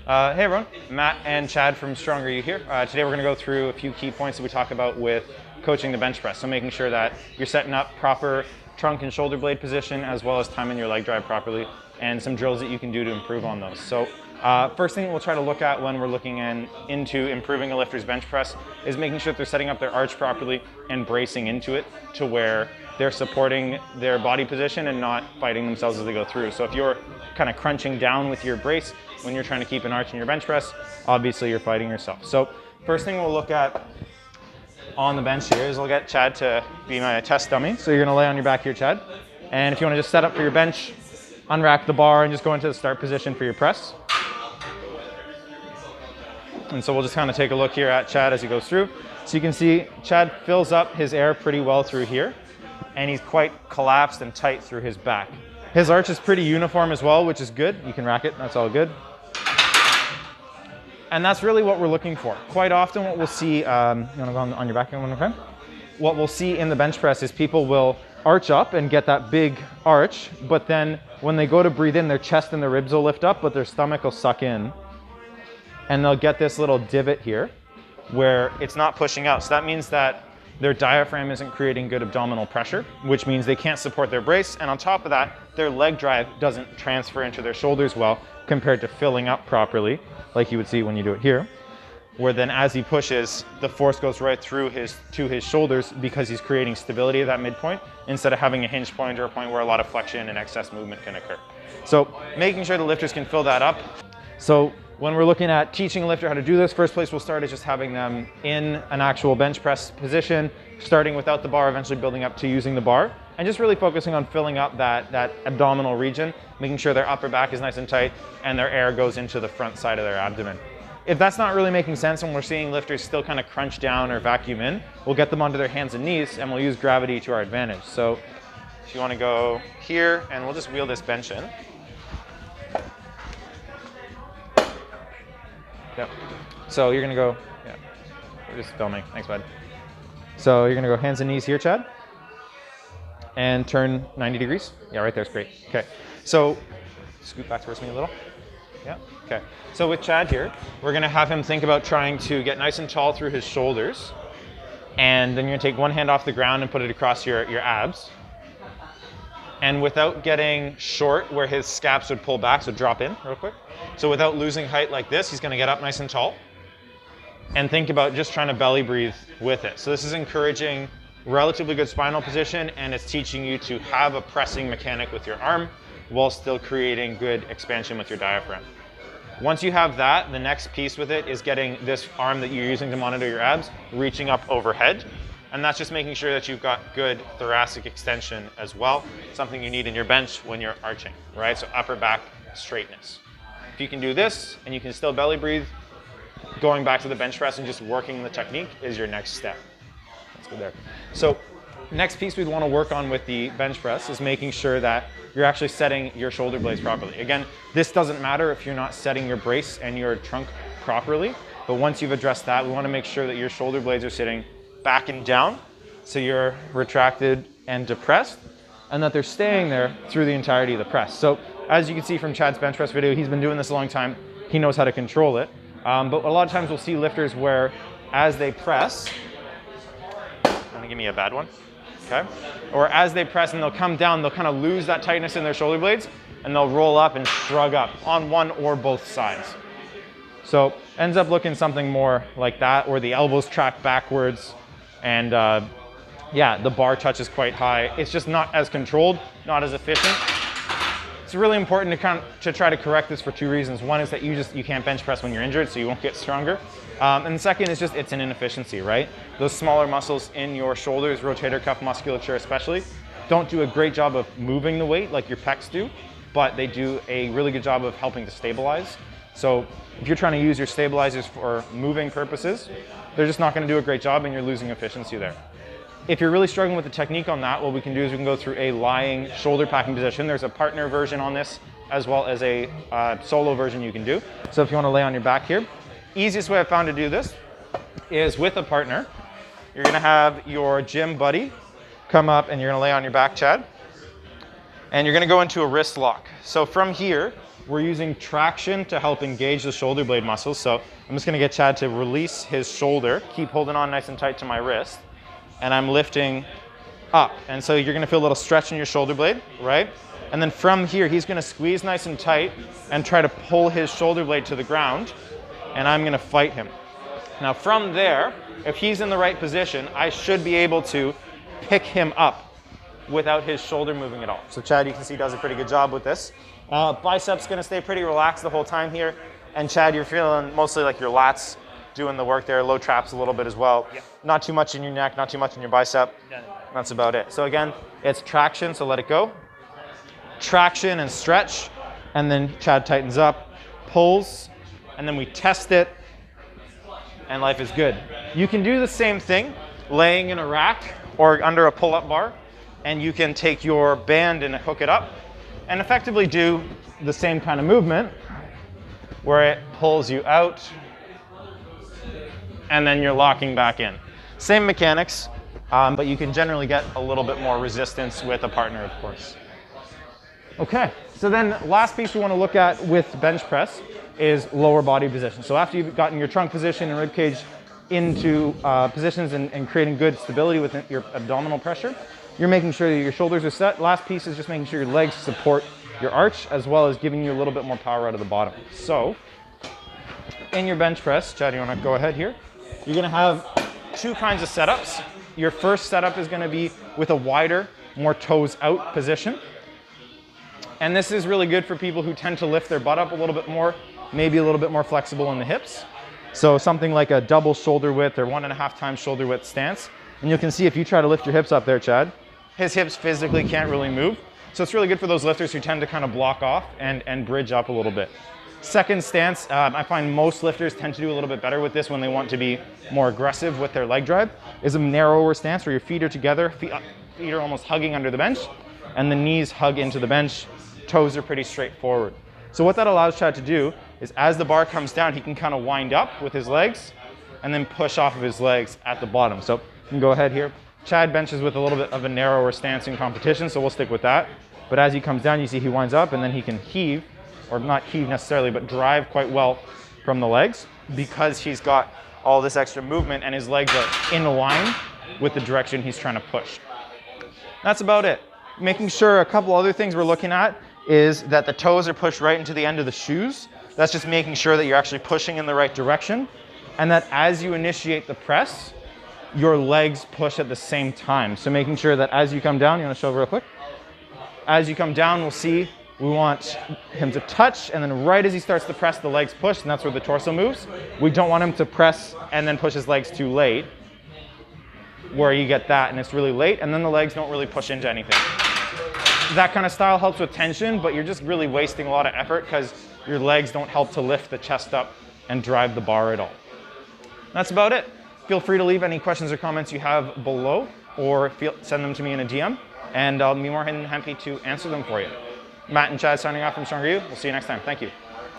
Hey everyone, Matt and Chad from Stronger You here. Today we're going to go through a few key points that we talk about with coaching the bench press. So making sure that you're setting up proper trunk and shoulder blade position, as well as timing your leg drive properly, and some drills that you can do to improve on those. So first thing we'll try to look at when we're looking into improving a lifter's bench press is making sure that they're setting up their arch properly and bracing into it to where they're supporting their body position and not fighting themselves as they go through. So if you're kind of crunching down with your brace when you're trying to keep an arch in your bench press, obviously you're fighting yourself. So first thing we'll look at on the bench here is I'll get Chad to be my test dummy. So you're gonna lay on your back here, Chad. And if you wanna just set up for your bench, unrack the bar and just go into the start position for your press. And so we'll just kind of take a look here at Chad as he goes through. So you can see Chad fills up his air pretty well through here, and he's quite collapsed and tight through his back. His arch is pretty uniform as well, which is good. You can rack it, that's all good. And that's really what we're looking for. Quite often what we'll see, you wanna go on your back one more time? What we'll see in the bench press is people will arch up and get that big arch, but then when they go to breathe in, their chest and their ribs will lift up, but their stomach will suck in. And they'll get this little divot here where it's not pushing out. So that means that their diaphragm isn't creating good abdominal pressure, which means they can't support their brace. And on top of that, their leg drive doesn't transfer into their shoulders well compared to filling up properly, like you would see when you do it here, where then as he pushes, the force goes right through to his shoulders because he's creating stability at that midpoint instead of having a hinge point or a point where a lot of flexion and excess movement can occur. So making sure the lifters can fill that up. So when we're looking at teaching a lifter how to do this, first place we'll start is just having them in an actual bench press position, starting without the bar, eventually building up to using the bar, and just really focusing on filling up that abdominal region, making sure their upper back is nice and tight and their air goes into the front side of their abdomen. If that's not really making sense and we're seeing lifters still kind of crunch down or vacuum in, we'll get them onto their hands and knees and we'll use gravity to our advantage. So if you want to go here, and we'll just wheel this bench in. Yep. So you're gonna go, yeah, we're just filming, thanks bud. So you're gonna go hands and knees here, Chad, and turn 90 degrees. Yeah, right there's great. Okay, so scoot back towards me a little. Yeah, okay. So with Chad here, we're gonna have him think about trying to get nice and tall through his shoulders, and then you're gonna take one hand off the ground and put it across your abs. And without getting short where his scaps would pull back, so drop in real quick. So without losing height like this, he's gonna get up nice and tall and think about just trying to belly breathe with it. So this is encouraging relatively good spinal position, and it's teaching you to have a pressing mechanic with your arm while still creating good expansion with your diaphragm. Once you have that, the next piece with it is getting this arm that you're using to monitor your abs reaching up overhead. And that's just making sure that you've got good thoracic extension as well, something you need in your bench when you're arching, right? So upper back straightness. If you can do this and you can still belly breathe, going back to the bench press and just working the technique is your next step. That's good there. So next piece we'd want to work on with the bench press is making sure that you're actually setting your shoulder blades properly. Again, this doesn't matter if you're not setting your brace and your trunk properly, but once you've addressed that, we want to make sure that your shoulder blades are sitting back and down, so you're retracted and depressed, and that they're staying there through the entirety of the press. So as you can see from Chad's bench press video, he's been doing this a long time. He knows how to control it. But a lot of times we'll see lifters where as they press, want to give me a bad one? Okay. Or as they press and they'll come down, they'll kind of lose that tightness in their shoulder blades and they'll roll up and shrug up on one or both sides. So ends up looking something more like that, where the elbows track backwards and yeah, the bar touches quite high. It's just not as controlled, not as efficient. It's really important to try to correct this for two reasons. One is that you can't bench press when you're injured, so you won't get stronger. And the second is just it's an inefficiency, right? Those smaller muscles in your shoulders, rotator cuff musculature especially, don't do a great job of moving the weight like your pecs do, but they do a really good job of helping to stabilize. So if you're trying to use your stabilizers for moving purposes, they're just not going to do a great job and you're losing efficiency there. If you're really struggling with the technique on that, what we can do is we can go through a lying shoulder packing position. There's a partner version on this as well as a solo version you can do. So if you want to lay on your back here, easiest way I found to do this is with a partner. You're going to have your gym buddy come up and you're going to lay on your back, Chad. And you're going to go into a wrist lock. So from here, we're using traction to help engage the shoulder blade muscles. So I'm just gonna get Chad to release his shoulder, keep holding on nice and tight to my wrist, and I'm lifting up. And so you're gonna feel a little stretch in your shoulder blade, right? And then from here, he's gonna squeeze nice and tight and try to pull his shoulder blade to the ground, and I'm gonna fight him. Now from there, if he's in the right position, I should be able to pick him up without his shoulder moving at all. So Chad, you can see, does a pretty good job with this. Biceps gonna stay pretty relaxed the whole time here. And Chad, you're feeling mostly like your lats doing the work there, low traps a little bit as well. Yep. Not too much in your neck, not too much in your bicep. That's about it. So again, it's traction, so let it go. Traction and stretch, and then Chad tightens up, pulls, and then we test it, and life is good. You can do the same thing laying in a rack or under a pull-up bar, and you can take your band and hook it up and effectively do the same kind of movement where it pulls you out and then you're locking back in. Same mechanics, but you can generally get a little bit more resistance with a partner, of course. Okay, so then last piece we want to look at with bench press is lower body position. So after you've gotten your trunk position and rib cage into positions and creating good stability with your abdominal pressure, you're making sure that your shoulders are set. Last piece is just making sure your legs support your arch, as well as giving you a little bit more power out of the bottom. So in your bench press, Chad, you want to go ahead here? You're going to have two kinds of setups. Your first setup is going to be with a wider, more toes out position. And this is really good for people who tend to lift their butt up a little bit more, maybe a little bit more flexible in the hips. So something like a double shoulder width or 1.5 times shoulder width stance. And you can see if you try to lift your hips up there, Chad, his hips physically can't really move. So it's really good for those lifters who tend to kind of block off and bridge up a little bit. Second stance, I find most lifters tend to do a little bit better with this when they want to be more aggressive with their leg drive, is a narrower stance where your feet are together, feet are almost hugging under the bench, and the knees hug into the bench, toes are pretty straightforward. So what that allows Chad to do is as the bar comes down, he can kind of wind up with his legs and then push off of his legs at the bottom. So you can go ahead here. Chad benches with a little bit of a narrower stance in competition, so we'll stick with that. But as he comes down, you see he winds up and then he can heave, or not heave necessarily, but drive quite well from the legs because he's got all this extra movement and his legs are in line with the direction he's trying to push. That's about it. Making sure a couple other things we're looking at is that the toes are pushed right into the end of the shoes. That's just making sure that you're actually pushing in the right direction, and that as you initiate the press, your legs push at the same time. So making sure that as you come down, you want to show real quick? As you come down, we'll see we want him to touch, and then right as he starts to press, the legs push, and that's where the torso moves. We don't want him to press and then push his legs too late, where you get that and it's really late, and then the legs don't really push into anything. That kind of style helps with tension, but you're just really wasting a lot of effort because your legs don't help to lift the chest up and drive the bar at all. That's about it. Feel free to leave any questions or comments you have below, or send them to me in a DM, and I'll be more than happy to answer them for you. Matt and Chad signing off from Stronger U. We'll see you next time. Thank you.